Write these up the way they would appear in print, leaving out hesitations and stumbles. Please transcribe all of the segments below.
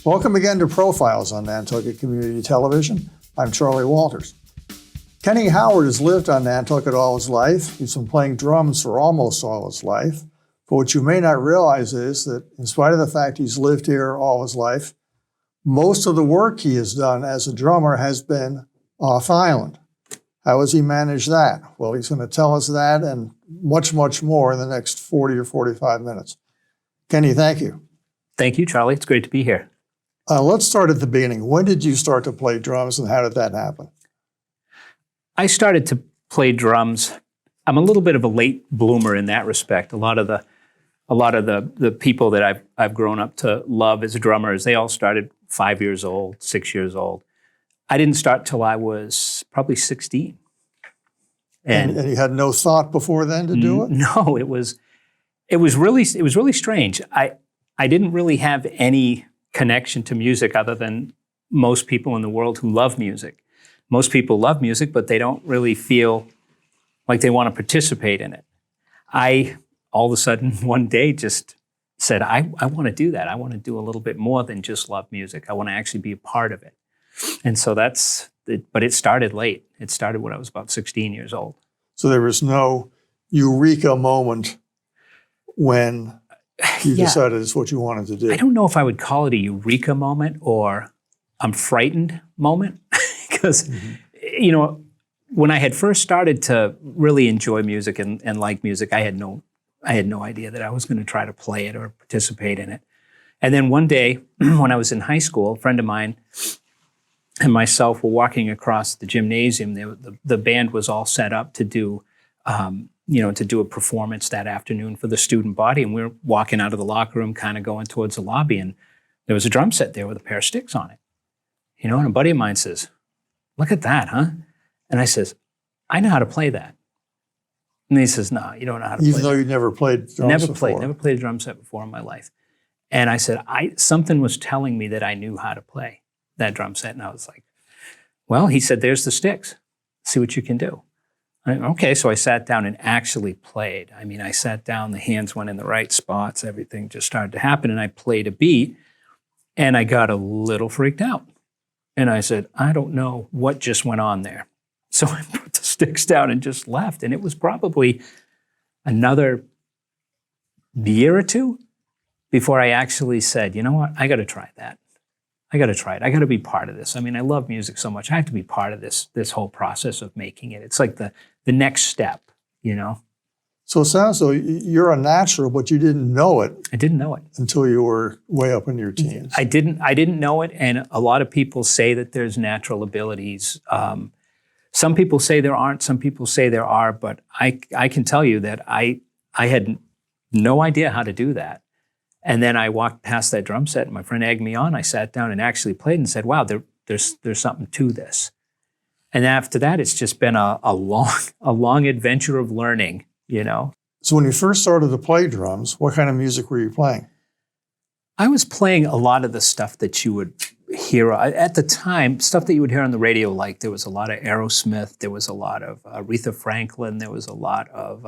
Welcome again to Profiles on Nantucket Community Television. I'm Charley Walters. Kenny Howard has lived on Nantucket all his life. He's been playing drums for almost all his life. But what you may not realize is that in spite of the fact he's lived here all his life, most of the work he has done as a drummer has been off-island. How has he managed that? Well, he's going to tell us that and much, much more in the next 40 or 45 minutes. Kenny, thank you. Thank you, Charlie. It's great to be here. Let's start at the beginning. When did you start to play drums and how did that happen? I started to play drums. I'm a little bit of a late bloomer in that respect. A lot of the people that I've grown up to love as drummers, they all started 5 years old, 6 years old. I didn't start till I was probably 16. And you had no thought before then to do it? No, it was really strange. I didn't really have any connection to music other than most people in the world who love music. Most people love music, but they don't really feel like they want to participate in it. I, all of a sudden, one day just said, I want to do that. I want to do a little bit more than just love music. I want to actually be a part of it. And so but it started late. It started when I was about 16 years old. So there was no eureka moment when you decided it's what you wanted to do. I don't know if I would call it a eureka moment or I'm frightened moment. Because, you know, when I had first started to really enjoy music and like music, I had no idea that I was going to try to play it or participate in it. And then one day, when I was in high school, a friend of mine and myself were walking across the gymnasium. The band was all set up to do, to do a performance that afternoon for the student body. And we were walking out of the locker room, kind of going towards the lobby, and there was a drum set there with a pair of sticks on it. You know, and a buddy of mine says, "Look at that, huh?" And I says, "I know how to play that." And he says, "No, you don't know how to play that." Even though you never played drums before? Never played a drum set before in my life. And I said, something was telling me that I knew how to play that drum set. And I was like, well, he said, "There's the sticks. See what you can do." Okay, so I sat down and actually played. I mean, I sat down, the hands went in the right spots, everything just started to happen, and I played a beat, and I got a little freaked out. And I said, I don't know what just went on there. So I put the sticks down and just left. And it was probably another year or two before I actually said, you know what, I got to try that. I got to try it. I got to be part of this. I mean, I love music so much. I have to be part of this whole process of making it. It's like the next step, you know? So it sounds so you're a natural, but you didn't know it. I didn't know it. Until you were way up in your teens. I didn't know it, and a lot of people say that there's natural abilities. Some people say there aren't, some people say there are, but I can tell you that I had no idea how to do that. And then I walked past that drum set, and my friend egged me on. I sat down and actually played and said, wow, there's something to this. And after that, it's just been a long adventure of learning. You know. So when you first started to play drums, what kind of music were you playing? I was playing a lot of the stuff that you would hear at the time, stuff that you would hear on the radio. Like there was a lot of Aerosmith, there was a lot of Aretha Franklin, there was a lot of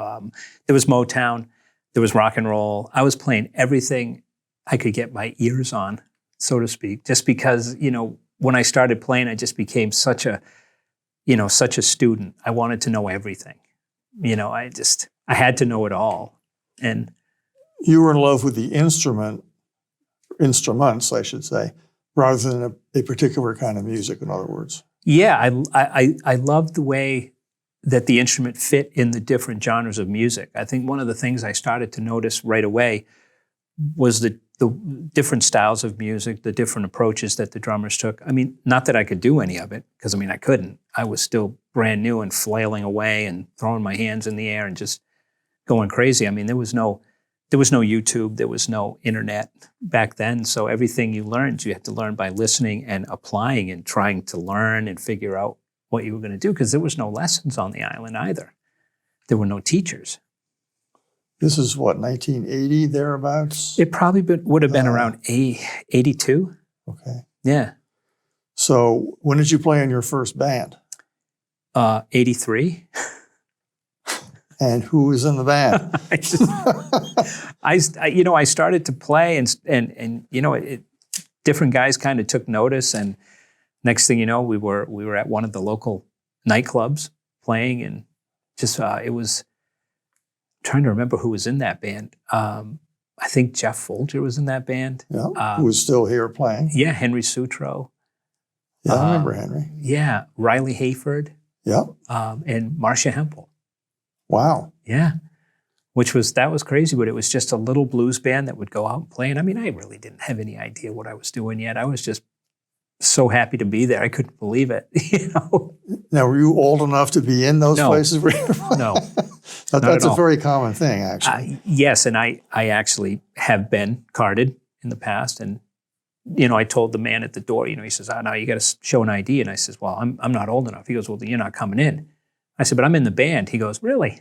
there was Motown, there was rock and roll. I was playing everything I could get my ears on, so to speak, just because, you know, when I started playing, I just became such a student. I wanted to know everything. You know, I had to know it all. And you were in love with the instruments, I should say, rather than a particular kind of music, in other words. Yeah, I loved the way that the instrument fit in the different genres of music. I think one of the things I started to notice right away was the different styles of music, the different approaches that the drummers took. I mean, not that I could do any of it, because I couldn't. I was still brand new and flailing away and throwing my hands in the air and just going crazy. I mean, there was no YouTube, there was no internet back then. So everything you learned, you had to learn by listening and applying and trying to learn and figure out what you were going to do, because there was no lessons on the island either. There were no teachers. This is what, 1980, thereabouts? It probably would have been around 82. Okay. Yeah. So when did you play in your first band? 83. And who was in the band? I started to play, and different guys kind of took notice, and next thing you know, we were at one of the local nightclubs playing, and just it was. Trying to remember who was in that band. I think Jeff Folger was in that band. Yeah, who was still here playing. Yeah, Henry Sutro. Yeah, I remember Henry. Yeah, Riley Hayford. Yeah. And Marcia Hempel. Wow. Yeah, that was crazy, but it was just a little blues band that would go out and play. And I mean, I really didn't have any idea what I was doing yet. I was just so happy to be there. I couldn't believe it, you know. Now, were you old enough to be in those places? No. That's a very common thing, actually. Yes, and I actually have been carded in the past. And, you know, I told the man at the door, you know, he says, no, you got to show an ID. And I says, well, I'm not old enough. He goes, well, then you're not coming in. I said, but I'm in the band. He goes, really?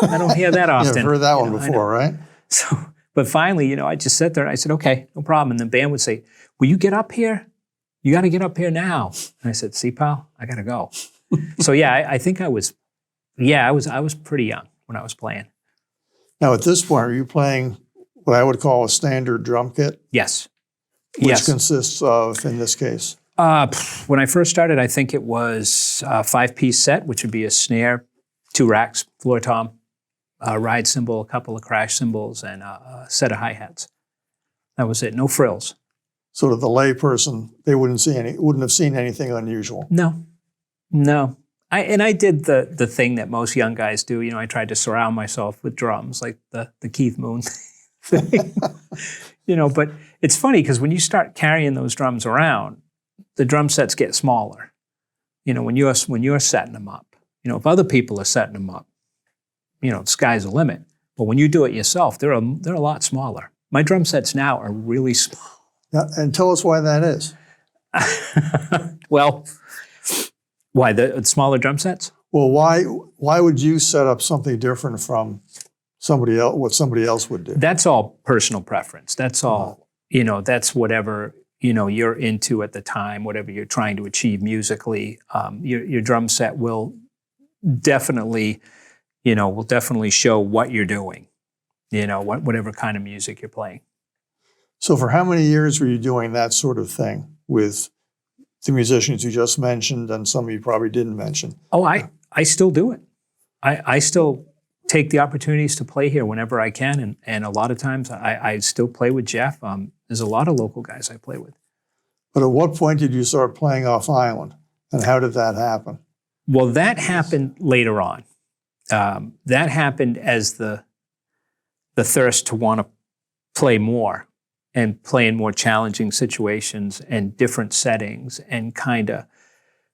I don't hear that often. You've heard that one before, right? So, but finally, you know, I just sat there and I said, okay, no problem. And the band would say, will you get up here? You got to get up here now. And I said, see, pal, I got to go. So, yeah, I think I was pretty young when I was playing. Now, at this point, are you playing what I would call a standard drum kit? Yes. Which consists of, in this case? When I first started, I think it was a 5-piece set, which would be a snare, 2 racks, floor tom, a ride cymbal, a couple of crash cymbals, and a set of hi-hats. That was it. No frills. So to the layperson, they wouldn't have seen anything unusual. No. I did the thing that most young guys do. You know, I tried to surround myself with drums, like the Keith Moon thing. You know, but it's funny because when you start carrying those drums around, the drum sets get smaller. You know, when you're setting them up. You know, if other people are setting them up, you know, the sky's the limit. But when you do it yourself, they're a lot smaller. My drum sets now are really small. Yeah, and tell us why that is. Well, why the smaller drum sets? Well, why would you set up something different from somebody else? What somebody else would do? That's all personal preference. That's all. You know, that's whatever you're into at the time. Whatever you're trying to achieve musically, your drum set will definitely show what you're doing. You know, whatever kind of music you're playing. So for how many years were you doing that sort of thing with the musicians you just mentioned and some you probably didn't mention? Oh, I still do it. I still take the opportunities to play here whenever I can. And a lot of times I still play with Jeff. There's a lot of local guys I play with. But at what point did you start playing off island? And how did that happen? Well, that happened later on. That happened as the thirst to want to play more and play in more challenging situations and different settings, and kind of,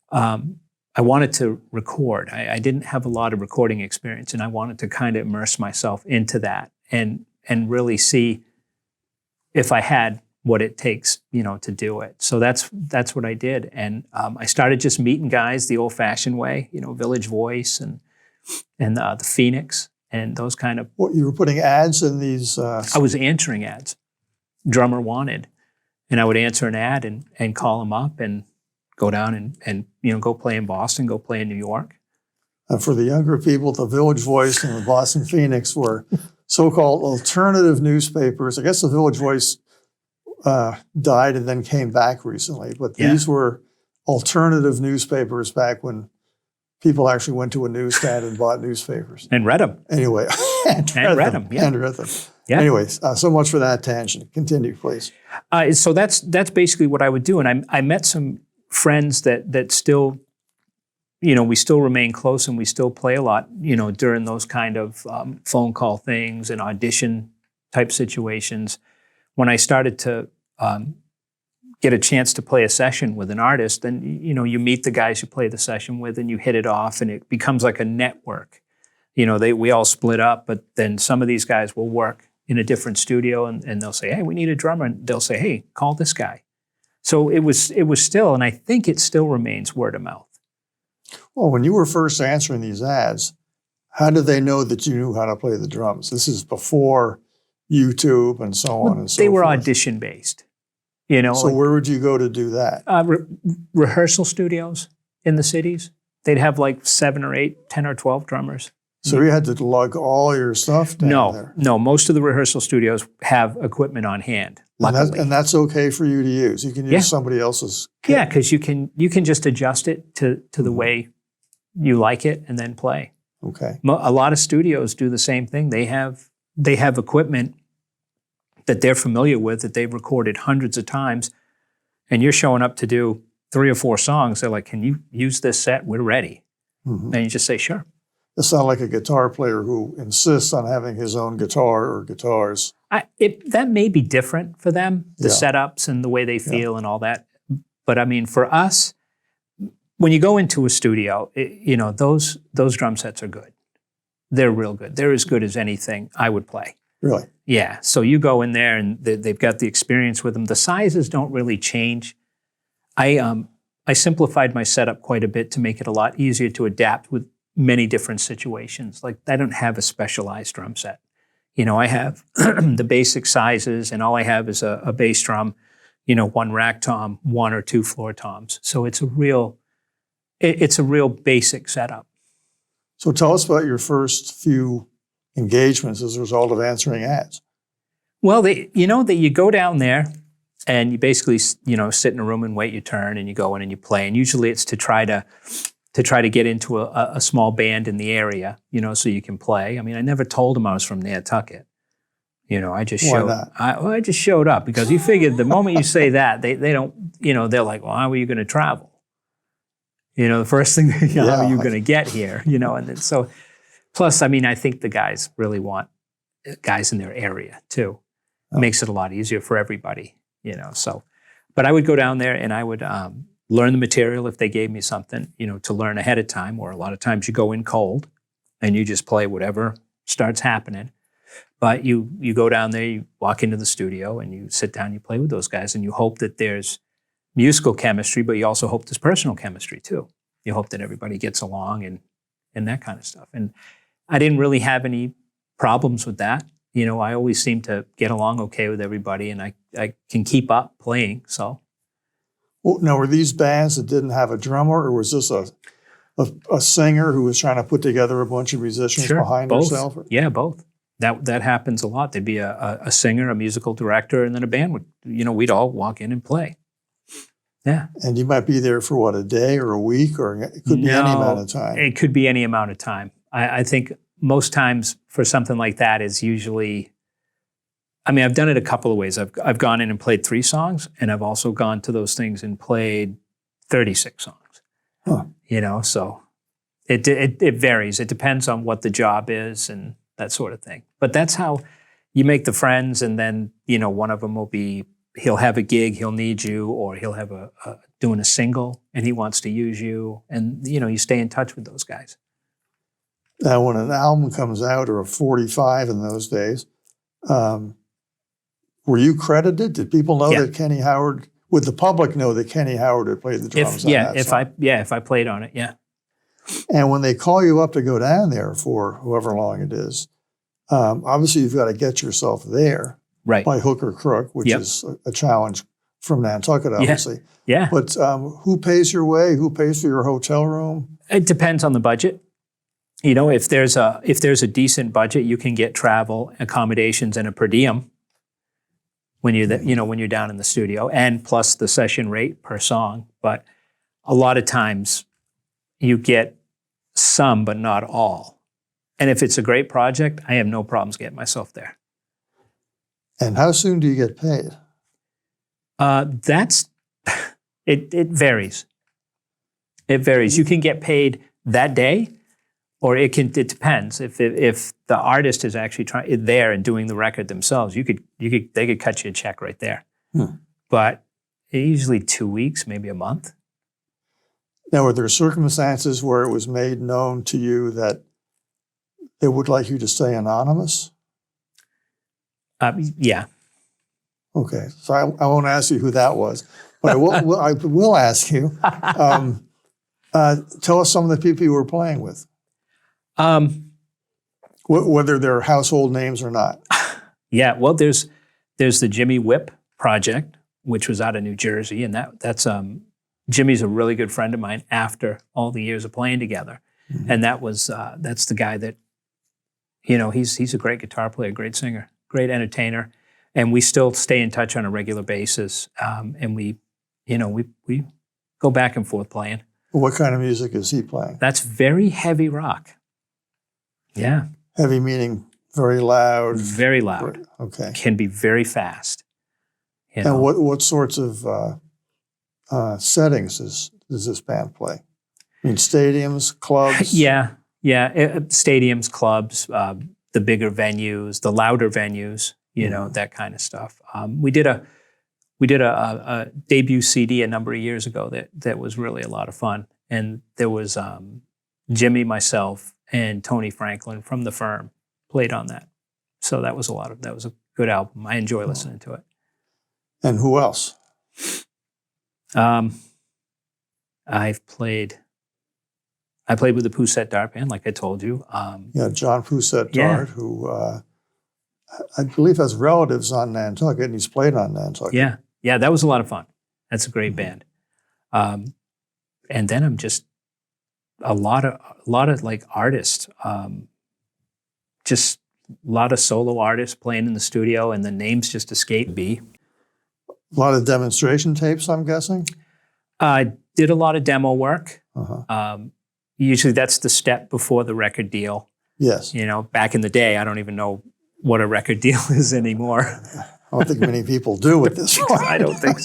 I wanted to record. I didn't have a lot of recording experience, and I wanted to kind of immerse myself into that and really see if I had what it takes, you know, to do it. So that's what I did, and I started just meeting guys the old-fashioned way, you know, Village Voice and the Phoenix and those kind of. What, you were putting ads in these? I was answering ads. Drummer wanted, and I would answer an ad and call them up and go down and you know, go play in Boston, go play in New York. And for the younger people, the Village Voice and the Boston Phoenix were so-called alternative newspapers. I guess the Village Voice died and then came back recently, but these were alternative newspapers back when people actually went to a newsstand and bought newspapers. And read them. Anyway. And read them. Yeah. And read them. Yeah. Anyways, so much for that tangent. Continue, please. So that's basically what I would do. And I met some friends that still, you know, we still remain close and we still play a lot, you know, during those kind of phone call things and audition type situations. When I started to get a chance to play a session with an artist, then, you know, you meet the guys you play the session with and you hit it off, and it becomes like a network. You know, we all split up, but then some of these guys will work in a different studio and they'll say, hey, we need a drummer. And they'll say, hey, call this guy. So it was still, and I think it still remains, word of mouth. Well, when you were first answering these ads, how did they know that you knew how to play the drums? This is before YouTube and so on and so forth. They were audition based, you know. So where would you go to do that? Rehearsal studios in the cities. They'd have like 7 or 8, 10 or 12 drummers. So you had to lug all your stuff down there. No. Most of the rehearsal studios have equipment on hand. Luckily. And that's okay for you to use. You can use somebody else's kit. Yeah, because you can just adjust it to the way you like it and then play. Okay. A lot of studios do the same thing. They have equipment that they're familiar with, that they've recorded hundreds of times, and you're showing up to do 3 or 4 songs. They're like, "Can you use this set? We're ready." And you just say, "Sure." It sounds like a guitar player who insists on having his own guitar or guitars. That may be different for them, the setups and the way they feel and all that. But I mean, for us, when you go into a studio, those drum sets are good. They're real good. They're as good as anything I would play. Really? Yeah. So you go in there and they've got the experience with them. The sizes don't really change. I simplified my setup quite a bit to make it a lot easier to adapt with many different situations. Like, I don't have a specialized drum set. I have the basic sizes, and all I have is a bass drum, 1 rack tom, 1 or 2 floor toms. So it's a real basic setup. So tell us about your first few engagements as a result of answering ads. Well, that you go down there and you basically, sit in a room and wait your turn, and you go in and you play. And usually it's to try to get into a small band in the area, so you can play. I mean, I never told them I was from Nantucket. I just showed up. I just showed up because you figured the moment you say that, they don't, they're like, well, how are you going to travel? The first thing, how are you going to get here? And then, so, plus, I mean, I think the guys really want guys in their area too. It makes it a lot easier for everybody, so. But I would go down there and I would learn the material if they gave me something, to learn ahead of time, or a lot of times you go in cold and you just play whatever starts happening. But you go down there, you walk into the studio and you sit down, you play with those guys, and you hope that there's musical chemistry, but you also hope there's personal chemistry too. You hope that everybody gets along and that kind of stuff. And I didn't really have any problems with that. I always seem to get along okay with everybody, and I can keep up playing, so. Well, now, were these bands that didn't have a drummer, or was this a singer who was trying to put together a bunch of musicians behind herself? Yeah, both. That happens a lot. There'd be a singer, a musical director, and then a band would, we'd all walk in and play. Yeah. And you might be there for what, a day or a week, or it could be any amount of time? It could be any amount of time. I think most times for something like that is usually, I mean, I've done it a couple of ways. I've gone in and played 3 songs, and I've also gone to those things and played 36 songs. Huh. So it varies. It depends on what the job is and that sort of thing. But that's how you make the friends, and then, one of them will be, he'll have a gig, he'll need you, or he'll have doing a single and he wants to use you, and, you stay in touch with those guys. Now, when an album comes out, or a 45 in those days, were you credited? Did people know that Kenny Howard? Would the public know that Kenny Howard had played the drums on that song? If I played on it, yeah. And when they call you up to go down there for however long it is, obviously you've got to get yourself there, right, by hook or crook, which is a challenge from Nantucket, obviously. Yeah. But who pays your way? Who pays for your hotel room? It depends on the budget. If there's a decent budget, you can get travel, accommodations, and a per diem when you're when you're down in the studio, and plus the session rate per song. But a lot of times you get some, but not all. And if it's a great project, I have no problems getting myself there. And how soon do you get paid? It varies. It varies. You can get paid that day, or it depends. If the artist is actually there and doing the record themselves, they could cut you a check right there. But usually 2 weeks, maybe a month. Now, were there circumstances where it was made known to you that they would like you to stay anonymous? Yeah. Okay, so I won't ask you who that was, but I will ask you. Tell us some of the people you were playing with. Whether they're household names or not. Yeah, well, there's the Jimmy Whip Project, which was out of New Jersey, and that's Jimmy's a really good friend of mine after all the years of playing together, and that's the guy that He's a great guitar player, great singer, great entertainer, and we still stay in touch on a regular basis. And we go back and forth playing. What kind of music is he playing? That's very heavy rock. Yeah. Heavy meaning very loud? Very loud. Okay. Can be very fast. And what sorts of settings does this band play? I mean, stadiums, clubs? Yeah. Stadiums, clubs, the bigger venues, the louder venues, that kind of stuff. We did a debut CD a number of years ago that was really a lot of fun. And there was Jimmy, myself, and Tony Franklin from The Firm played on that. So that was a good album. I enjoy listening to it. And who else? I played with the Poussette Dart Band, like I told you. John Poussette Dart, who I believe has relatives on Nantucket, and he's played on Nantucket. Yeah, that was a lot of fun. That's a great band. And then I'm just a lot of like artists, just a lot of solo artists playing in the studio, and the names just escape me. A lot of demonstration tapes, I'm guessing? I did a lot of demo work. Uh-huh. Usually that's the step before the record deal. Yes. Back in the day, I don't even know what a record deal is anymore. I don't think many people do at this point. I don't think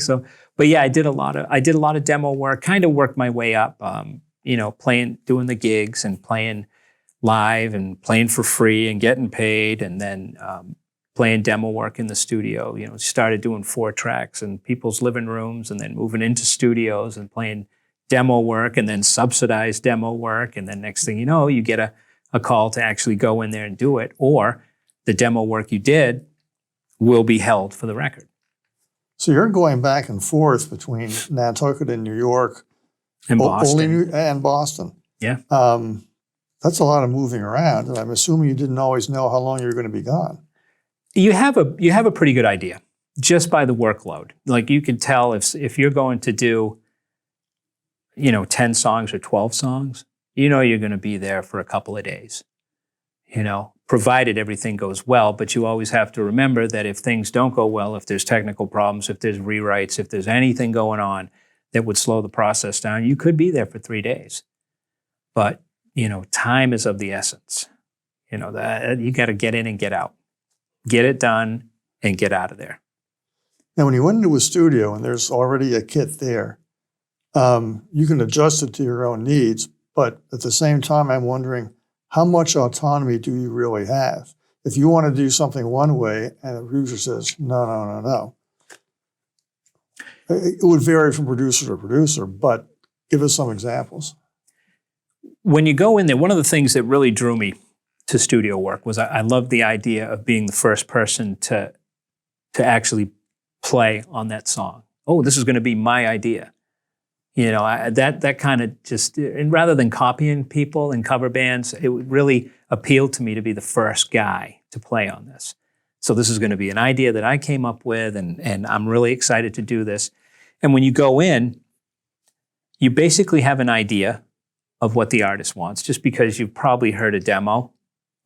so. But yeah, I did a lot of demo work, kind of worked my way up, doing the gigs and playing live and playing for free and getting paid, and then playing demo work in the studio. Started doing 4 tracks in people's living rooms, and then moving into studios and playing demo work, and then subsidized demo work. And then next thing you know, you get a call to actually go in there and do it, or the demo work you did will be held for the record. So you're going back and forth between Nantucket and New York. And Boston. And Boston. Yeah. That's a lot of moving around, and I'm assuming you didn't always know how long you were going to be gone. You have a pretty good idea just by the workload. Like you can tell if you're going to do 10 songs or 12 songs, you're going to be there for a couple of days, provided everything goes well. But you always have to remember that if things don't go well, if there's technical problems, if there's rewrites, if there's anything going on that would slow the process down, you could be there for 3 days. But, time is of the essence. That you got to get in and get out, get it done and get out of there. Now, when you went into a studio and there's already a kit there, you can adjust it to your own needs, but at the same time, I'm wondering, how much autonomy do you really have? If you want to do something one way and the producer says, no. It would vary from producer to producer, but give us some examples. When you go in there, one of the things that really drew me to studio work was I loved the idea of being the first person to actually play on that song. Oh, this is going to be my idea. That kind of just, and rather than copying people in cover bands, it really appealed to me to be the first guy to play on this. So this is going to be an idea that I came up with, and I'm really excited to do this. And when you go in, you basically have an idea of what the artist wants, just because you've probably heard a demo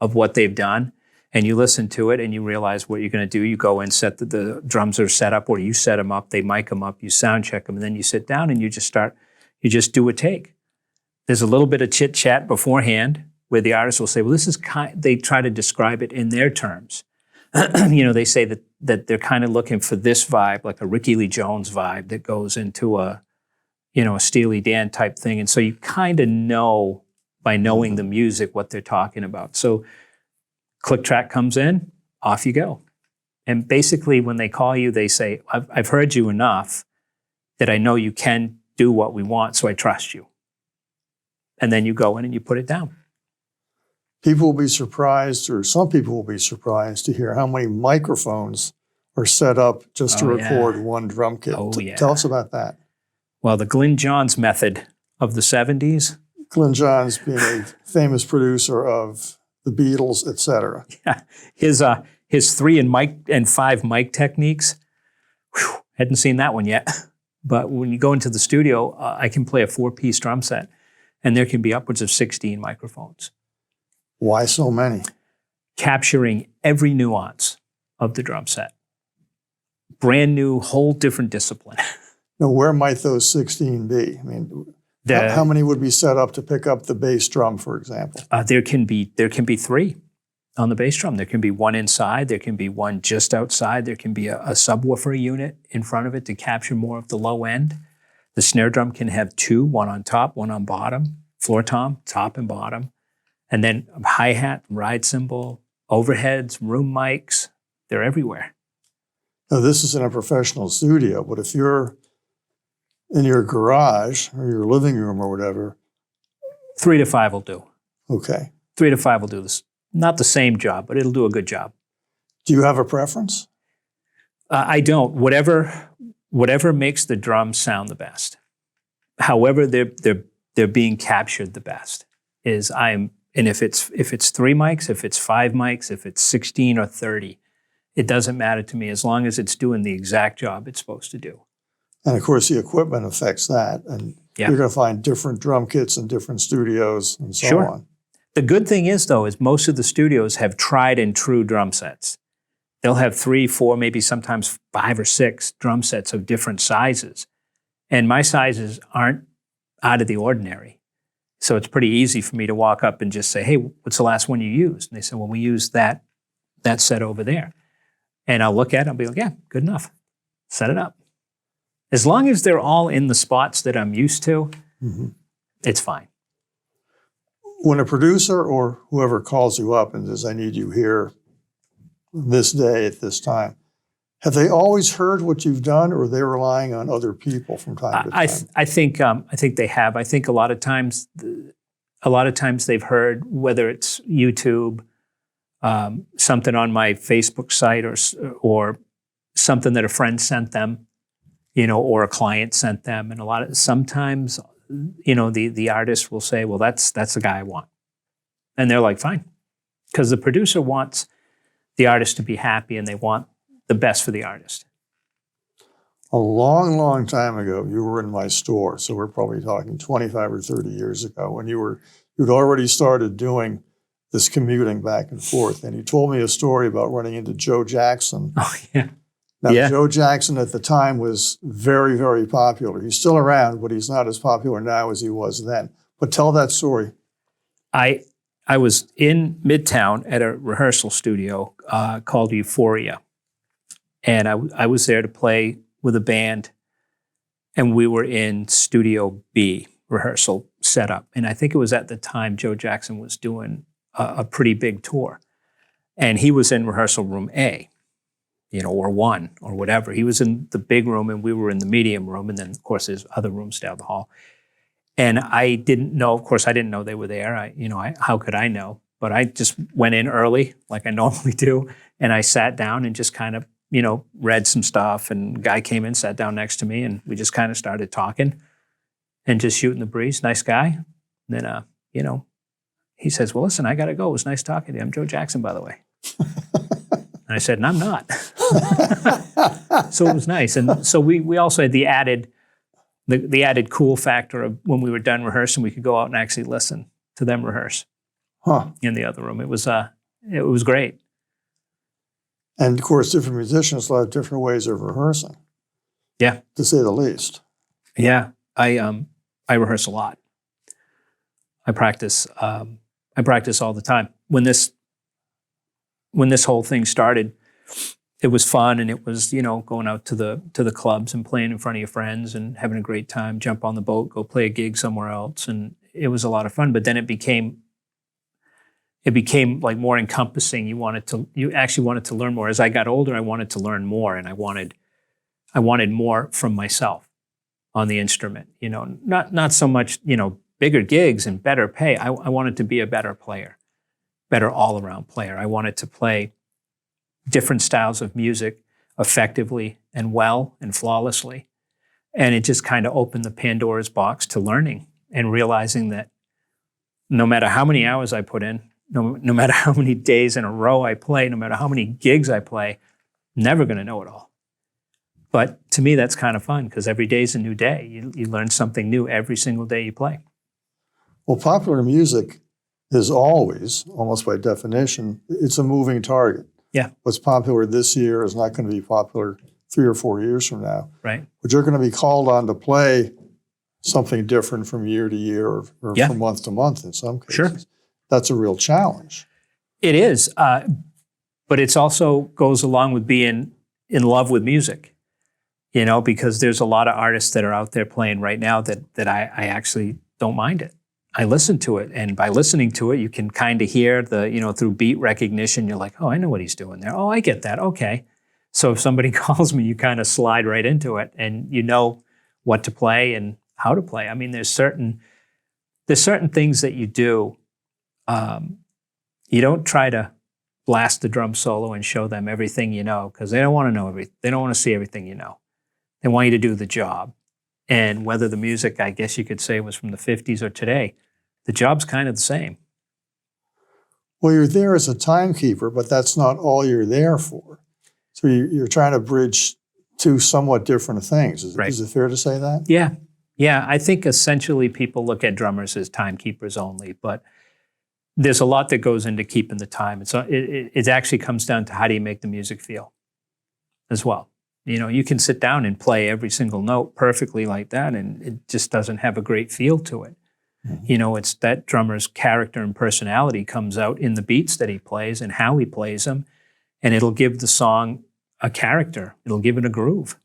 of what they've done, and you listen to it and you realize what you're going to do. You go in, set the drums are set up, or you set them up, they mic them up, you sound check them, and then you sit down and you just do a take. There's a little bit of chit chat beforehand where the artist will say, well, this is they try to describe it in their terms. They say that they're kind of looking for this vibe, like a Ricky Lee Jones vibe that goes into a Steely Dan type thing. And so you kind of know by knowing the music what they're talking about. So click track comes in, off you go. And basically when they call you, they say, I've heard you enough that I know you can do what we want, so I trust you. And then you go in and you put it down. People will be surprised, or some people will be surprised to hear how many microphones are set up just to record one drum kit. Tell us about that. Well, the Glyn Johns method of the 70s. Glyn Johns being a famous producer of the Beatles, etc. Yeah, his 3 and 5 mic techniques. Hadn't seen that one yet. But when you go into the studio, I can play a 4-piece drum set, and there can be upwards of 16 microphones. Why so many? Capturing every nuance of the drum set. Brand new, whole different discipline. Now, where might those 16 be? I mean, how many would be set up to pick up the bass drum, for example? There can be 3 on the bass drum. There can be one inside. There can be one just outside. There can be a subwoofer unit in front of it to capture more of the low end. The snare drum can have 2, one on top, one on bottom, floor tom, top and bottom, and then a hi-hat, ride cymbal, overheads, room mics. They're everywhere. Now, this is in a professional studio, but if you're in your garage or your living room or whatever. 3 to 5 will do. Okay. 3 to 5 will do this. Not the same job, but it'll do a good job. Do you have a preference? I don't. Whatever makes the drums sound the best. However, they're being captured the best is and if it's 3 mics, if it's 5 mics, if it's 16 or 30, it doesn't matter to me as long as it's doing the exact job it's supposed to do. And of course, the equipment affects that. And you're going to find different drum kits in different studios and so on. The good thing is, though, is most of the studios have tried and true drum sets. They'll have 3, 4, maybe sometimes 5 or 6 drum sets of different sizes. And my sizes aren't out of the ordinary. So it's pretty easy for me to walk up and just say, hey, what's the last one you used? And they say, well, we used that set over there. And I'll look at it and I'll be like, yeah, good enough. Set it up. As long as they're all in the spots that I'm used to, it's fine. When a producer or whoever calls you up and says, I need you here this day at this time, have they always heard what you've done, or are they relying on other people from time to time? I think they have. I think a lot of times they've heard, whether it's YouTube, something on my Facebook site, or something that a friend sent them, or a client sent them, and sometimes, the artist will say, well, that's the guy I want, and they're like, fine, because the producer wants the artist to be happy, and they want the best for the artist. A long, long time ago, you were in my store, so we're probably talking 25 or 30 years ago, when you'd already started doing this commuting back and forth, and you told me a story about running into Joe Jackson. Oh, yeah. Now, Joe Jackson at the time was very, very popular. He's still around, but he's not as popular now as he was then. But tell that story. I was in Midtown at a rehearsal studio called Euphoria. And I was there to play with a band. And we were in Studio B rehearsal setup. And I think it was at the time Joe Jackson was doing a pretty big tour. And he was in rehearsal room A, or 1 or whatever. He was in the big room and we were in the medium room. And then, of course, there's other rooms down the hall. And I didn't know, of course, I didn't know they were there. How could I know? But I just went in early, like I normally do. And I sat down and just kind of, read some stuff. And a guy came in, sat down next to me, and we just kind of started talking and just shooting the breeze. Nice guy. And then, he says, well, listen, I got to go. It was nice talking to you. I'm Joe Jackson, by the way. And I said, and I'm not. So it was nice. And so we also had the added cool factor of when we were done rehearsing, we could go out and actually listen to them rehearse in the other room. It was great. And of course, different musicians will have different ways of rehearsing. Yeah. To say the least. Yeah. I rehearse a lot. I practice all the time. When this whole thing started, it was fun, and it was, going out to the clubs and playing in front of your friends and having a great time, jump on the boat, go play a gig somewhere else. And it was a lot of fun. But then it became like more encompassing. You actually wanted to learn more. As I got older, I wanted to learn more, and I wanted more from myself on the instrument. Not so much, bigger gigs and better pay. I wanted to be a better player, better all-around player. I wanted to play different styles of music effectively and well and flawlessly. And it just kind of opened the Pandora's box to learning and realizing that no matter how many hours I put in, no matter how many days in a row I play, no matter how many gigs I play, I'm never going to know it all. But to me, that's kind of fun, because every day is a new day. You learn something new every single day you play. Well, popular music is always, almost by definition, it's a moving target. Yeah. What's popular this year is not going to be popular 3 or 4 years from now. Right. But you're going to be called on to play something different from year to year or Yeah. from month to month in some cases. Sure. That's a real challenge. It is, but it's also goes along with being in love with music, you know, because there's a lot of artists that are out there playing right now that I actually don't mind it. I listen to it, and by listening to it, you can kind of hear the, you know, through beat recognition, you're like, oh, I know what he's doing there. Oh, I get that. Okay. So if somebody calls me, you kind of slide right into it, and you know what to play and how to play. I mean, there's certain things that you do. You don't try to blast the drum solo and show them everything you know, because they don't want to know everything. They don't want to see everything you know. They want you to do the job. And whether the music, I guess you could say, was from the 50s or today, the job's kind of the same. Well, you're there as a timekeeper, but that's not all you're there for. So you're trying to bridge two somewhat different things. Is it fair to say that? Yeah. Yeah, I think essentially people look at drummers as timekeepers only, but there's a lot that goes into keeping the time. It actually comes down to how do you make the music feel as well. You know, you can sit down and play every single note perfectly like that, and it just doesn't have a great feel to it. Mm-hmm. You know, it's that drummer's character and personality comes out in the beats that he plays and how he plays them, and it'll give the song a character. It'll give it a groove.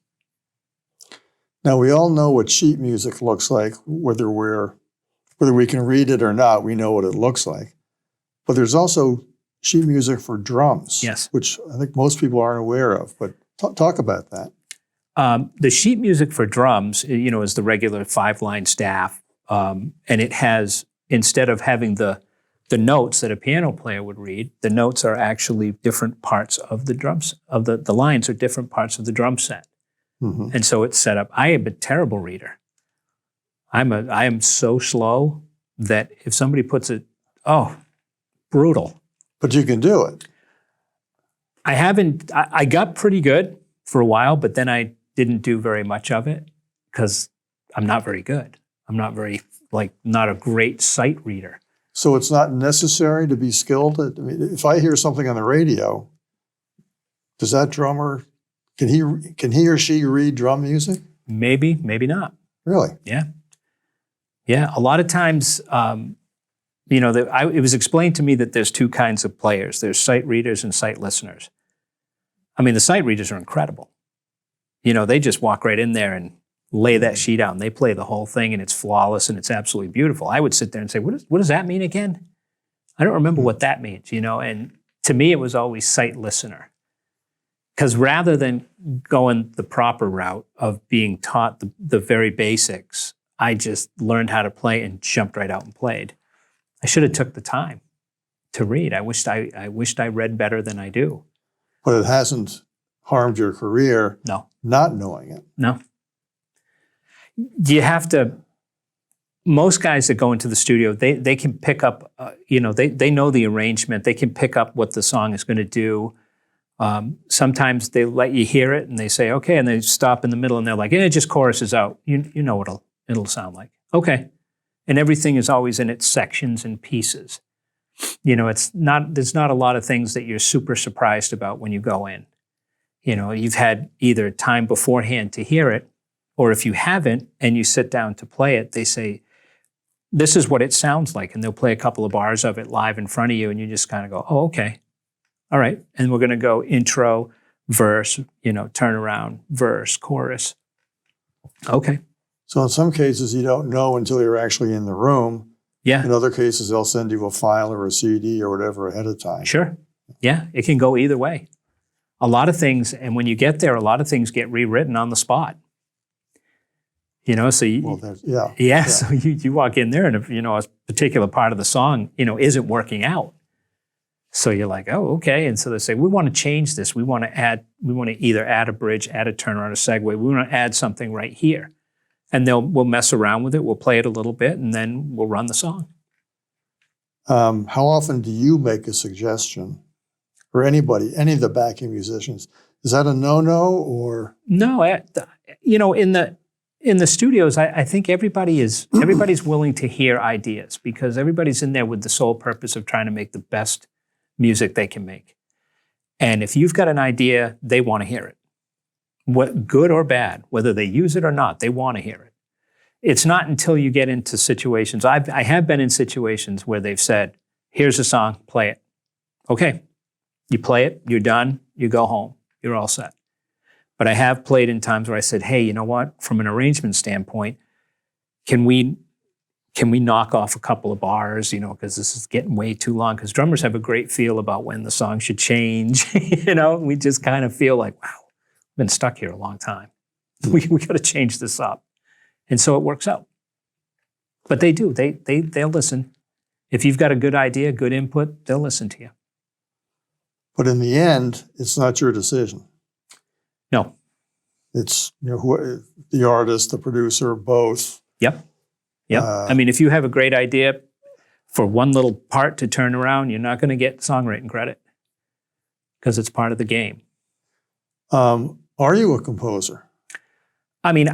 Now, we all know what sheet music looks like, whether we can read it or not, we know what it looks like. But there's also sheet music for drums, yes, which I think most people aren't aware of, but talk about that. The sheet music for drums, you know, is the regular 5-line staff, and it has, instead of having the notes that a piano player would read, the notes are actually different parts of the drums, of the lines are different parts of the drum set. Mm-hmm. And so it's set up. I am a terrible reader. I am so slow that if somebody puts it, brutal. But you can do it. I got pretty good for a while, but then I didn't do very much of it because I'm not very good. I'm not not a great sight reader. So it's not necessary to be skilled. I mean, if I hear something on the radio, does that drummer, can he or she read drum music? Maybe, maybe not. Really? Yeah. Yeah. A lot of times, you know, it was explained to me that there's two kinds of players. There's sight readers and sight listeners. I mean, the sight readers are incredible. You know, they just walk right in there and lay that sheet out, and they play the whole thing, and it's flawless, and it's absolutely beautiful. I would sit there and say, what does that mean again? I don't remember what that means, you know? And to me, it was always sight listener. Because rather than going the proper route of being taught the very basics, I just learned how to play and jumped right out and played. I should have took the time to read. I wished I read better than I do. But it hasn't harmed your career. No. Not knowing it. No. You have to. Most guys that go into the studio, they can pick up. You know, they know the arrangement. They can pick up what the song is going to do. Sometimes they let you hear it and they say, okay, and they stop in the middle and they're like, it just choruses out. You know what it'll sound like. Okay. And everything is always in its sections and pieces. You know, there's not a lot of things that you're super surprised about when you go in. You know, you've had either time beforehand to hear it, or if you haven't and you sit down to play it, they say, this is what it sounds like. And they'll play a couple of bars of it live in front of you and you just kind of go, oh, okay. All right. And we're going to go intro, verse, you know, turn around, verse, chorus. Okay. So in some cases, you don't know until you're actually in the room. Yeah. In other cases, they'll send you a file or a CD or whatever ahead of time. Sure. Yeah. It can go either way. A lot of things, and when you get there, a lot of things get rewritten on the spot. You know, so so you walk in there and if, you know, a particular part of the song, you know, isn't working out. So you're like, oh, okay. And so they say, we want to change this. We want to either add a bridge, add a turnaround, a segue. We want to add something right here. And we'll mess around with it. We'll play it a little bit and then we'll run the song. How often do you make a suggestion, or anybody, any of the backing musicians? Is that a no-no or? No, you know, in in the studios, I think everybody's willing to hear ideas because everybody's in there with the sole purpose of trying to make the best music they can make. And if you've got an idea, they want to hear it. What, good or bad, whether they use it or not, they want to hear it. It's not until you get into situations, I have been in situations where they've said, here's a song, play it. Okay, you play it, you're done, you go home, you're all set. But I have played in times where I said, hey, you know what, from an arrangement standpoint, can we knock off a couple of bars, because this is getting way too long, because drummers have a great feel about when the song should change, we just kind of feel like, wow, I've been stuck here a long time. We got to change this up. And so it works out. But they do, they'll listen. If you've got a good idea, good input, they'll listen to you. But in the end, it's not your decision. No. It's the artist, the producer, both. Yep. I mean, if you have a great idea for one little part to turn around, you're not going to get songwriting credit because it's part of the game. Are you a composer? I mean,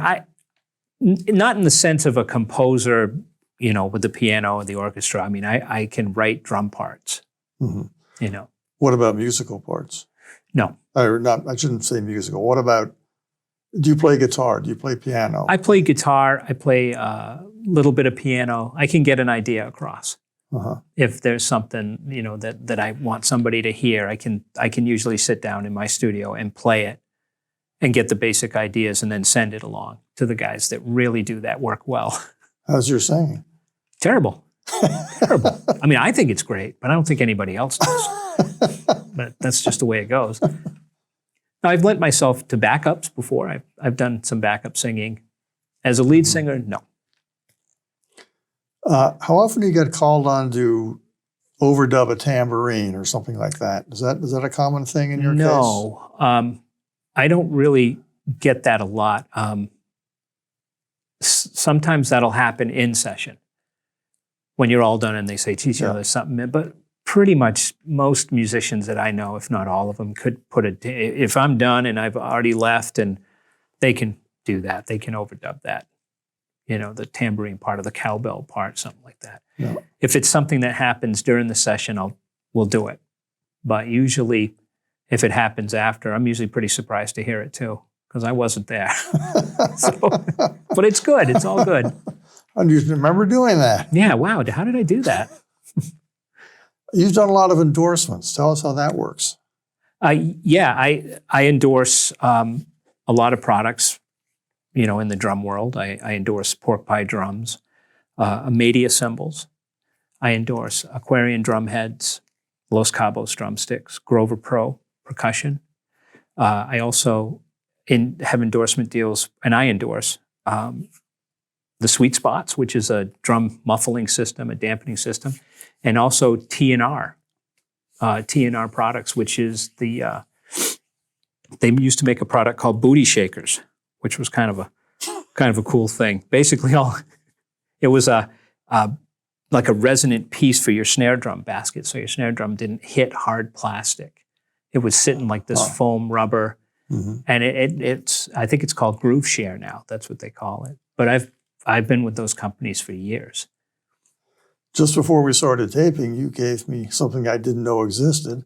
not in the sense of a composer, with the piano or the orchestra. I mean, I can write drum parts. Mm-hmm. What about musical parts? No. I shouldn't say musical. What about, do you play guitar? Do you play piano? I play guitar. I play a little bit of piano. I can get an idea across. Uh-huh. If there's something, that I want somebody to hear, I can usually sit down in my studio and play it and get the basic ideas and then send it along to the guys that really do that work well. How's your singing? Terrible. Terrible. I mean, I think it's great, but I don't think anybody else does. But that's just the way it goes. Now, I've lent myself to backups before. I've done some backup singing. As a lead singer, no. How often do you get called on to overdub a tambourine or something like that? Is that a common thing in your case? No. I don't really get that a lot. Sometimes that'll happen in session when you're all done and they say, geez, there's something. But pretty much most musicians that I know, if not all of them, could put if I'm done and I've already left, and they can do that. They can overdub that. The tambourine part of the cowbell part, something like that. Yeah. If it's something that happens during the session, we'll do it. But usually, if it happens after, I'm usually pretty surprised to hear it too, because I wasn't there. But it's good. It's all good. I do remember doing that. Yeah, wow. How did I do that? You've done a lot of endorsements. Tell us how that works. I endorse a lot of products, in the drum world. I endorse Pork Pie drums, Amadia cymbals. I endorse Aquarian drum heads, Los Cabos drumsticks, Grover Pro percussion. I also have endorsement deals, and I endorse the Sweet Spots, which is a drum muffling system, a dampening system, and also T&R products, which is they used to make a product called Booty Shakers, which was kind of a cool thing. Basically, it was like a resonant piece for your snare drum basket, so your snare drum didn't hit hard plastic. It was sitting like this foam rubber, and I think it's called Groove Share now. That's what they call it. But I've been with those companies for years. Just before we started taping, you gave me something I didn't know existed.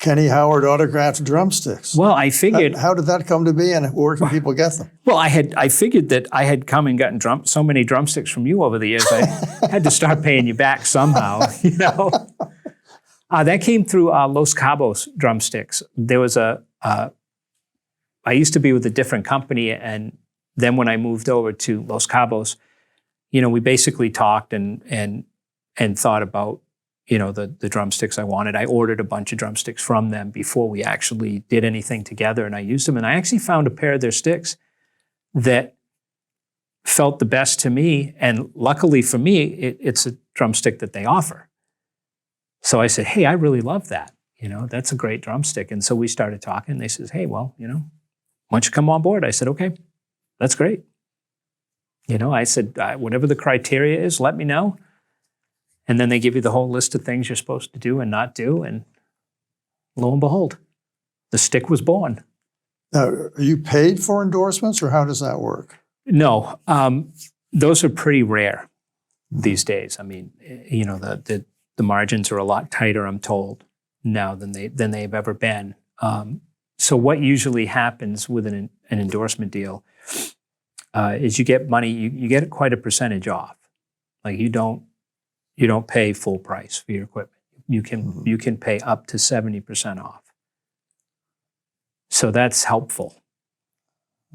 Kenny Howard autographed drumsticks. Well, I figured... How did that come to be, and where can people get them? Well, I figured that I had come and gotten so many drumsticks from you over the years, I had to start paying you back somehow, That came through Los Cabos drumsticks. There was I used to be with a different company, and then when I moved over to Los Cabos, we basically talked and thought about the drumsticks I wanted. I ordered a bunch of drumsticks from them before we actually did anything together, and I used them. And I actually found a pair of their sticks that felt the best to me. And luckily for me, it's a drumstick that they offer. So I said, hey, I really love that. That's a great drumstick. And so we started talking. They said, hey, well, why don't you come on board? I said, okay, that's great. I said, whatever the criteria is, let me know. And then they give you the whole list of things you're supposed to do and not do. And lo and behold, the stick was born. Now, are you paid for endorsements, or how does that work? No, those are pretty rare these days. I mean, the margins are a lot tighter, I'm told, now than they've ever been. So what usually happens with an endorsement deal is you get money, you get quite a percentage off. Like you don't pay full price for your equipment. You can pay up to 70% off. So that's helpful.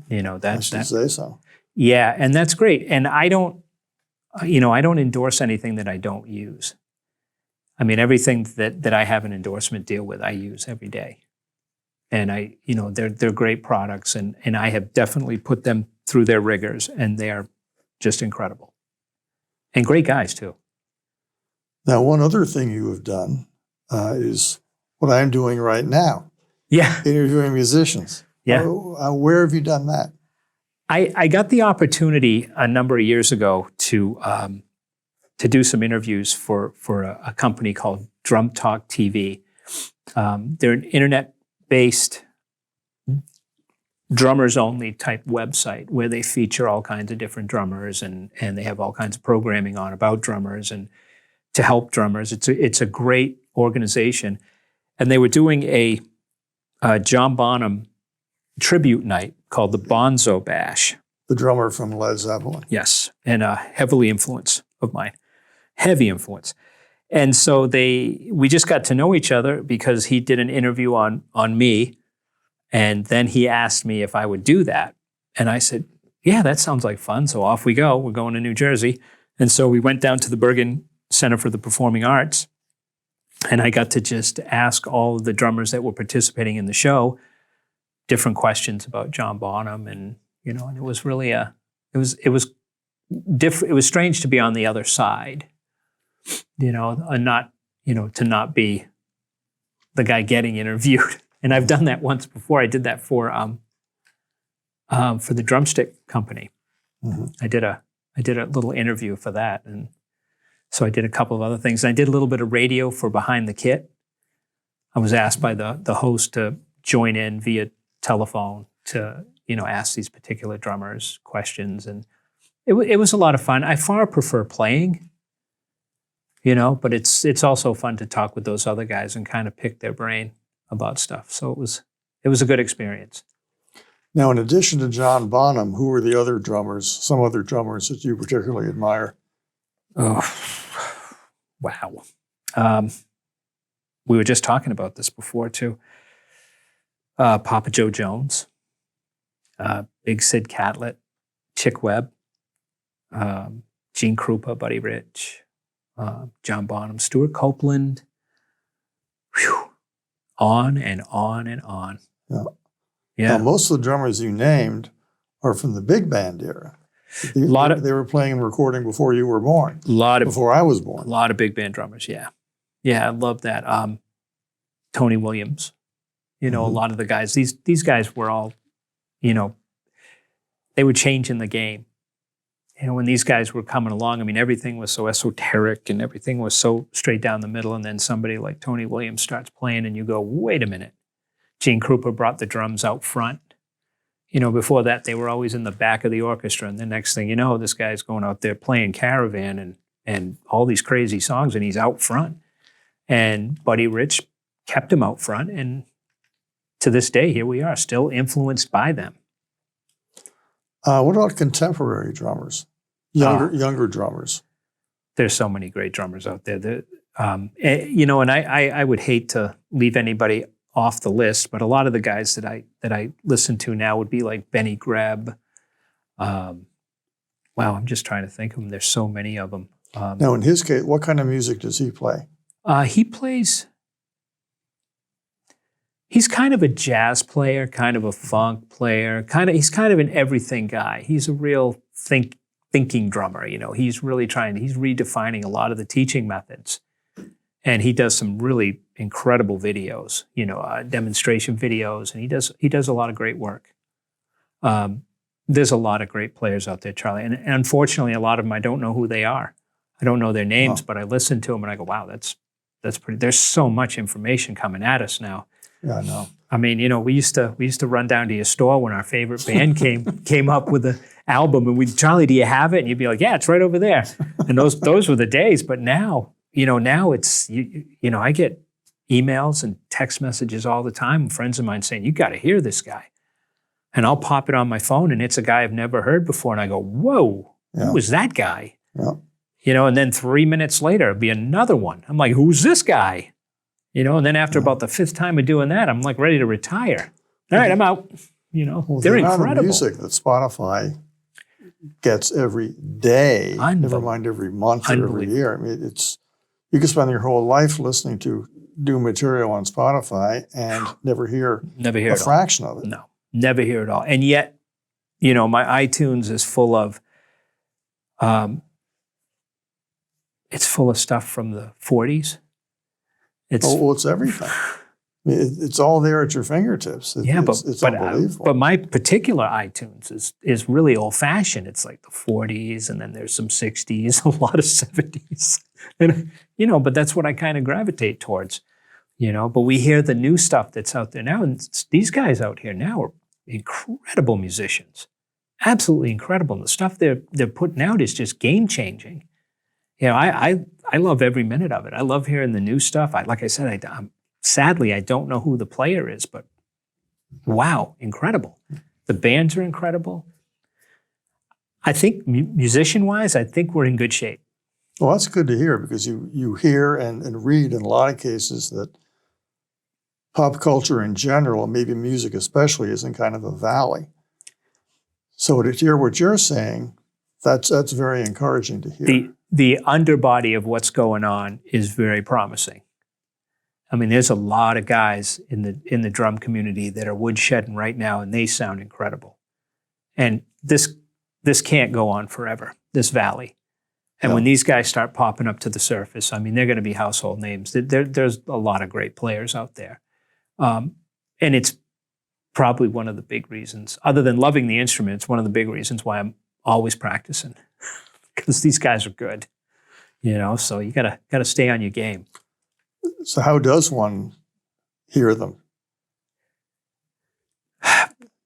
I should say so. Yeah, and that's great. And I don't endorse anything that I don't use. I mean, everything that I have an endorsement deal with, I use every day. And they're great products, and I have definitely put them through their rigors, and they are just incredible. And great guys too. Now, one other thing you have done is what I'm doing right now. Yeah. Interviewing musicians. Yeah. Where have you done that? I got the opportunity a number of years ago to do some interviews for a company called Drum Talk TV. They're an internet-based drummers-only type website where they feature all kinds of different drummers, and they have all kinds of programming on about drummers and to help drummers. It's a great organization. And they were doing a John Bonham tribute night called the Bonzo Bash. The drummer from Led Zeppelin. Yes, and a heavily influence of mine. Heavy influence. And so we just got to know each other because he did an interview on me, and then he asked me if I would do that. And I said, yeah, that sounds like fun. So off we go. We're going to New Jersey. And so we went down to the Bergen Center for the Performing Arts, and I got to just ask all of the drummers that were participating in the show different questions about John Bonham, and and it was really it was different. It was strange to be on the other side, and not to not be the guy getting interviewed. And I've done that once before. I did that for the drumstick company. Mm-hmm. I did a little interview for that, and so I did a couple of other things. I did a little bit of radio for Behind the Kit. I was asked by the host to join in via telephone to ask these particular drummers questions, and it was a lot of fun. I far prefer playing, but it's also fun to talk with those other guys and kind of pick their brain about stuff. So it was a good experience. Now, in addition to John Bonham, who were the other drummers? Some other drummers that you particularly admire? Oh, wow. We were just talking about this before too. Papa Joe Jones, Big Sid Catlett, Chick Webb, Gene Krupa, Buddy Rich, John Bonham, Stuart Copeland. Whew. On and on and on. Yeah. Yeah. Now, most of the drummers you named are from the big band era. They were playing and recording before you were born. Before I was born. A lot of big band drummers, yeah. Yeah, I love that. Tony Williams. A lot of the guys, these guys were all, they were changing the game. When these guys were coming along, I mean, everything was so esoteric and everything was so straight down the middle. And then somebody like Tony Williams starts playing and you go, wait a minute. Gene Krupa brought the drums out front. Before that, they were always in the back of the orchestra. And the next thing you know, this guy's going out there playing Caravan and all these crazy songs, and he's out front. And Buddy Rich kept him out front. And to this day, here we are, still influenced by them. What about contemporary drummers? Younger drummers? There's so many great drummers out there. And I would hate to leave anybody off the list, but a lot of the guys that I listen to now would be like Benny Greb. Wow, I'm just trying to think of them. There's so many of them. Now, in his case, what kind of music does he play? He's kind of a jazz player, kind of a funk player. He's kind of an everything guy. He's a real thinking drummer. He's really he's redefining a lot of the teaching methods. And he does some really incredible videos, demonstration videos, and he does a lot of great work. There's a lot of great players out there, Charlie, and unfortunately, a lot of them I don't know who they are. I don't know their names, but I listen to them and I go, "Wow, that's pretty." There's so much information coming at us now. Yeah, I know. I mean, we used to run down to your store when our favorite band came up with album, and Charlie, do you have it? And you'd be like, yeah, it's right over there. And those were the days. But now, now it's, I get emails and text messages all the time, friends of mine saying, you got to hear this guy. And I'll pop it on my phone, and it's a guy I've never heard before. And I go, whoa, who was that guy? Yeah. And then 3 minutes later, it'd be another one. I'm like, who's this guy? And then after about the 5th time of doing that, I'm like ready to retire. All right, I'm out. Well, they're the incredible. amount of music that Spotify gets every day, never mind every month or every year. I mean, you can spend your whole life listening to new material on Spotify and never hear a fraction of it. No, never hear it all. And yet, my iTunes is full of, it's full of stuff from the 40s. It's everything. I mean, it's all there at your fingertips. It's unbelievable. But my particular iTunes is really old-fashioned. It's like the 40s, and then there's some 60s, a lot of 70s. And, but that's what I kind of gravitate towards, But we hear the new stuff that's out there now, and these guys out here now are incredible musicians. Absolutely incredible. And the stuff they're putting out is just game-changing. I love every minute of it. I love hearing the new stuff. Like I said, sadly, I don't know who the player is, but wow, incredible. The bands are incredible. I think musician-wise, I think we're in good shape. Well, that's good to hear, because you hear and read in a lot of cases that pop culture in general, maybe music especially, is in kind of a valley. So to hear what you're saying, that's very encouraging to hear. The underbody of what's going on is very promising. I mean, there's a lot of guys in the drum community that are woodshedding right now, and they sound incredible. And this can't go on forever, this valley. And when these guys start popping up to the surface, I mean, they're going to be household names. There's a lot of great players out there. And it's probably one of the big reasons, other than loving the instrument, it's one of the big reasons why I'm always practicing, because these guys are good, so you gotta stay on your game. So how does one hear them?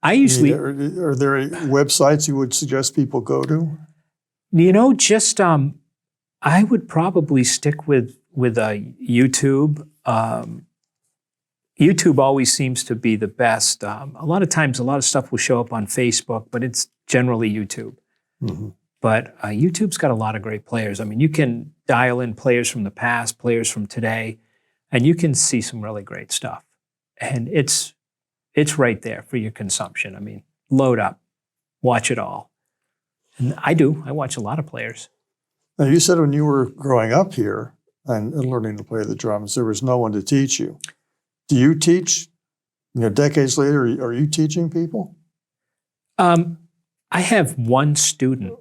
I usually... Are there websites you would suggest people go to? Just I would probably stick with YouTube. YouTube always seems to be the best. A lot of times, a lot of stuff will show up on Facebook, but it's generally YouTube. Mm-hmm. But YouTube's got a lot of great players. I mean, you can dial in players from the past, players from today, and you can see some really great stuff. And it's right there for your consumption. I mean, load up, watch it all. And I watch a lot of players. Now, you said when you were growing up here and learning to play the drums, there was no one to teach you. Do you teach? Decades later, are you teaching people? I have one student.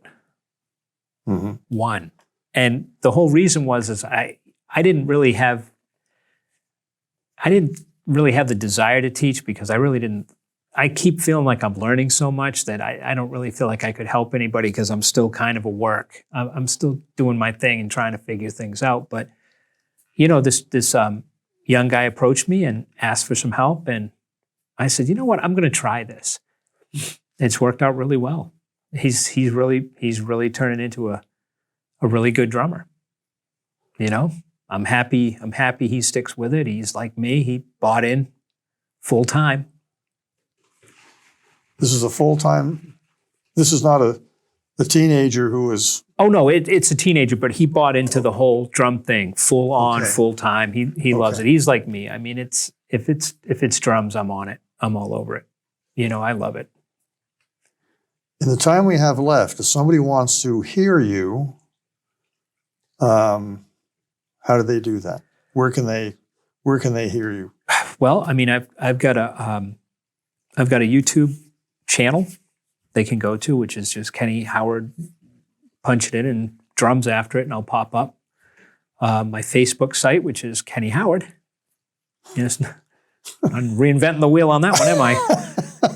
Mm-hmm. One. And the whole reason was I didn't really have the desire to teach, because I keep feeling like I'm learning so much that I don't really feel like I could help anybody, because I'm still kind of a work. I'm still doing my thing and trying to figure things out. But, this young guy approached me and asked for some help. And I said, you know what, I'm going to try this. It's worked out really well. He's really turning into a really good drummer. I'm happy he sticks with it. He's like me. He bought in full time. This is a full-time, this is not a teenager who is... Oh, no, it's a teenager, but he bought into the whole drum thing, full on, full time. He loves it. He's like me. I mean, if it's drums, I'm on it. I'm all over it. I love it. In the time we have left, if somebody wants to hear you, how do they do that? Where can they hear you? Well, I mean, I've got a YouTube channel they can go to, which is just Kenny Howard. Punch it in and drums after it, and I'll pop up. My Facebook site, which is Kenny Howard. Yes, I'm reinventing the wheel on that one, am I?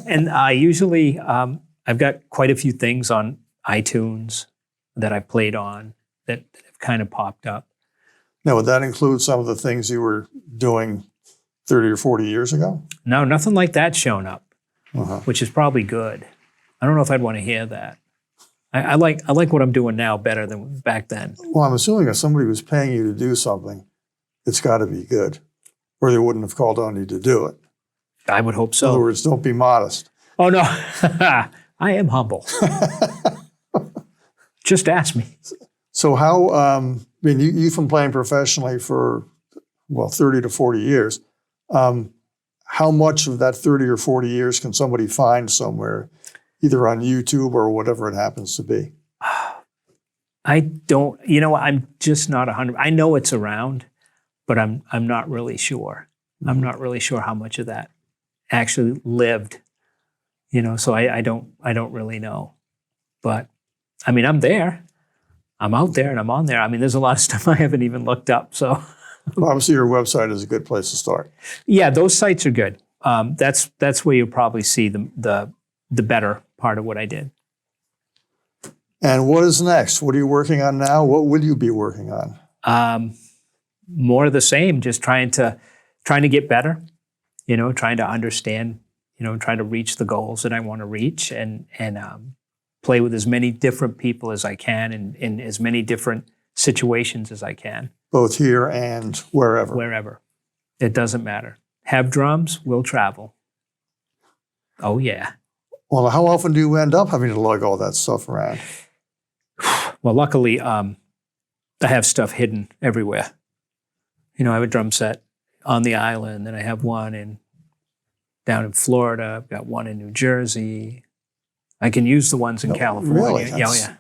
And I usually, I've got quite a few things on iTunes that I played on that have kind of popped up. Now, would that include some of the things you were doing 30 or 40 years ago? No, nothing like that shown up, which is probably good. I don't know if I'd want to hear that. I like what I'm doing now better than back then. Well, I'm assuming if somebody was paying you to do something, it's got to be good, or they wouldn't have called on you to do it. I would hope so. In other words, don't be modest. Oh, no. I am humble. Just ask me. So how, you've been playing professionally for, 30 to 40 years. How much of that 30 or 40 years can somebody find somewhere, either on YouTube or whatever it happens to be? I don't, I'm just not 100. I know it's around, but I'm not really sure. I'm not really sure how much of that actually lived, so I don't really know. But I'm there. I'm out there and I'm on there. There's a lot of stuff I haven't even looked up. So well, obviously your website is a good place to start. Yeah, those sites are good. That's where you'll probably see the better part of what I did. And what is next? What are you working on now? What will you be working on? More of the same, just trying to get better, trying to understand, trying to reach the goals that I want to reach and play with as many different people as I can and in as many different situations as I can. Both here and wherever. Wherever. It doesn't matter. Have drums, we'll travel. Oh, yeah. Well, how often do you end up having to lug all that stuff around? Well, luckily, I have stuff hidden everywhere. I have a drum set on the island, and I have one down in Florida. I've got one in New Jersey. I can use the ones in California. Really? Yeah.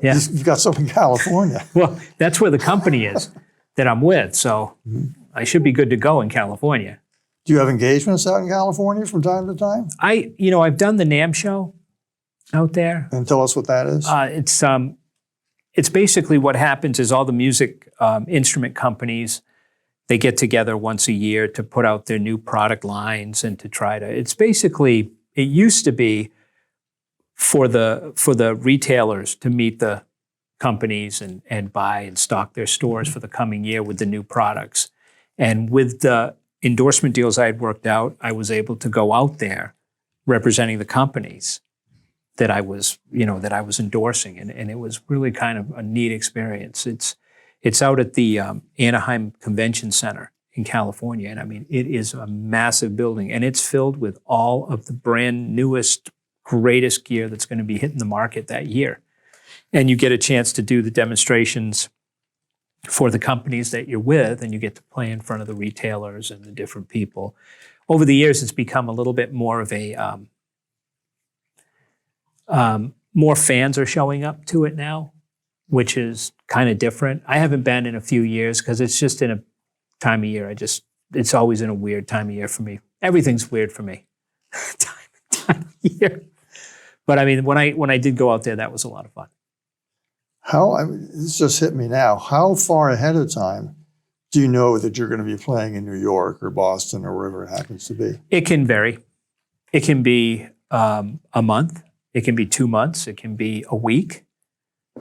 Yeah. You've got some in California. Well, that's where the company is that I'm with, so I should be good to go in California. Do you have engagements out in California from time to time? I've done the NAMM show out there. And tell us what that is. It's basically what happens is all the music instrument companies, they get together once a year to put out their new product lines and to try to. It's basically, it used to be for the retailers to meet the companies and buy and stock their stores for the coming year with the new products. And with the endorsement deals I had worked out, I was able to go out there representing the companies that I was endorsing. And it was really kind of a neat experience. It's out at the Anaheim Convention Center in California. And it is a massive building and it's filled with all of the brand newest, greatest gear that's going to be hitting the market that year. And you get a chance to do the demonstrations for the companies that you're with, and you get to play in front of the retailers and the different people. Over the years, it's become a little bit more of a, more fans are showing up to it now, which is kind of different. I haven't been in a few years because it's just in a time of year. It's always in a weird time of year for me. Everything's weird for me. time of year. But when I did go out there, that was a lot of fun. This just hit me now. How far ahead of time do you know that you're going to be playing in New York or Boston or wherever it happens to be? It can vary. It can be a month. It can be 2 months. It can be a week.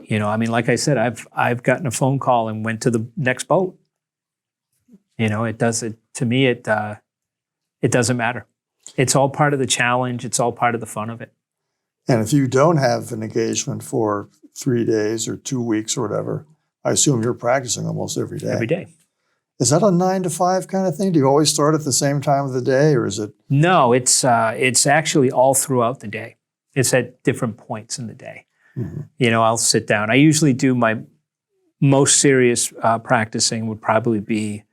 Like I said, I've gotten a phone call and went to the next boat. To me, it doesn't matter. It's all part of the challenge. It's all part of the fun of it. And if you don't have an engagement for 3 days or 2 weeks or whatever, I assume you're practicing almost every day. Every day. Is that a 9 to 5 kind of thing? Do you always start at the same time of the day, or is it? No, it's actually all throughout the day. It's at different points in the day. Mm-hmm. I'll sit down. I usually do my most serious practicing would probably be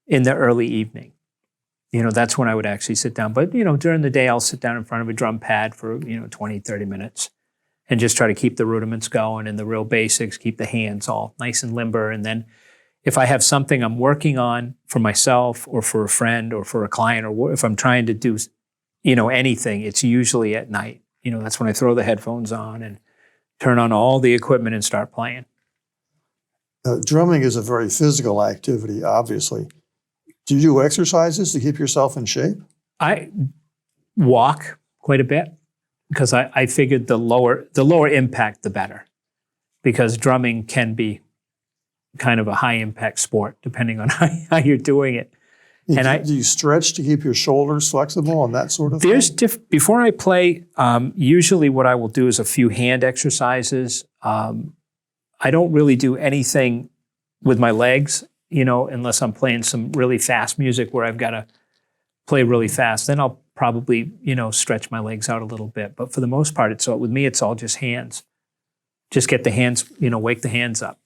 in the early evening. That's when I would actually sit down. But, during the day, I'll sit down in front of a drum pad for, 20, 30 minutes and just try to keep the rudiments going and the real basics, keep the hands all nice and limber. And then if I have something I'm working on for myself or for a friend or for a client, or if I'm trying to do, anything, it's usually at night. That's when I throw the headphones on and turn on all the equipment and start playing. Drumming is a very physical activity, obviously. Do you do exercises to keep yourself in shape? I walk quite a bit because I figured the lower impact, the better. Because drumming can be kind of a high impact sport, depending on how you're doing it. Do you stretch to keep your shoulders flexible and that sort of thing? Before I play, usually what I will do is a few hand exercises. I don't really do anything with my legs, unless I'm playing some really fast music where I've got to play really fast. Then I'll probably, stretch my legs out a little bit. But for the most part, with me, it's all just hands. Just get the hands, wake the hands up.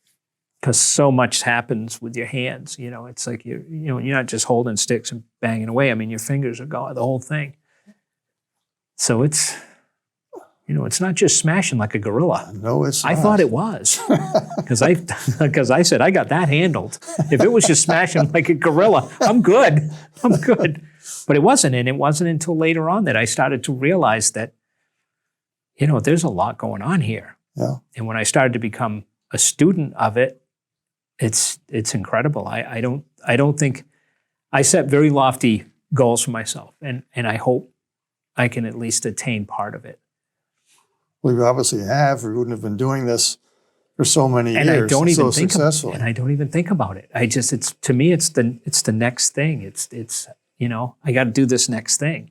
Because so much happens with your hands, it's like you're not just holding sticks and banging away. I mean, your fingers are going, the whole thing. So it's not just smashing like a gorilla. No, it's not. I thought it was, because I said I got that handled. If it was just smashing like a gorilla, I'm good. But it wasn't, and it wasn't until later on that I started to realize that, there's a lot going on here. Yeah. And when I started to become a student of it, it's incredible. I don't think I set very lofty goals for myself, and I hope I can at least attain part of it. Well, you obviously have. We wouldn't have been doing this for so many years. And I don't even think successfully. And I don't even think about it. To me, it's the next thing. It's I got to do this next thing.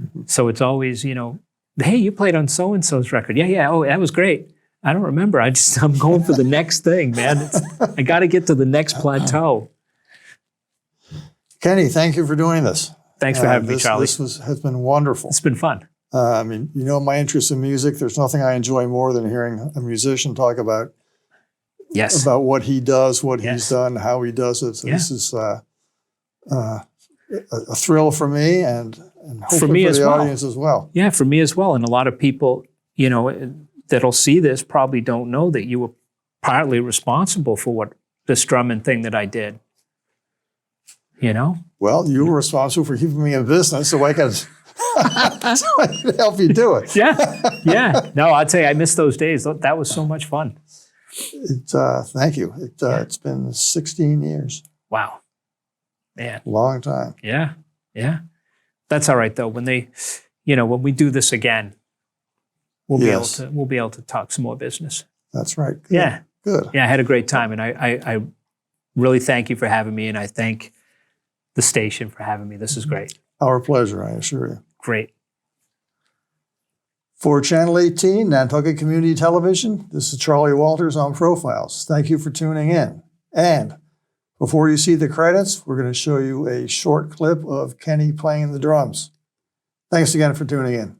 Mm-hmm. So it's always hey, you played on so and so's record. Yeah. Oh, that was great. I don't remember. I'm going for the next thing, man. I got to get to the next plateau. Kenny, thank you for doing this. Thanks for having me, Charlie. This has been wonderful. It's been fun. My interest in music. There's nothing I enjoy more than hearing a musician talk about what he does, what he's done, how he does it. So this is a thrill for me and hopefully for the audience as well. Yeah, for me as well. And a lot of people, that'll see this probably don't know that you were partly responsible for what this drumming thing that I did. Well, you were responsible for keeping me in business, so I could help you do it. Yeah. No, I'd say I miss those days. That was so much fun. Thank you. It's been 16 years. Wow, man, long time. Yeah. That's all right though. When when we do this again, we'll be able to talk some more business. That's right. Good. Yeah. Good. Yeah, I had a great time, and I really thank you for having me, and I thank the station for having me. This is great. Our pleasure, I assure you. Great. For Channel 18, Nantucket Community Television, this is Charley Walters on Profiles. Thank you for tuning in. And before you see the credits, we're going to show you a short clip of Kenny playing the drums. Thanks again for tuning in.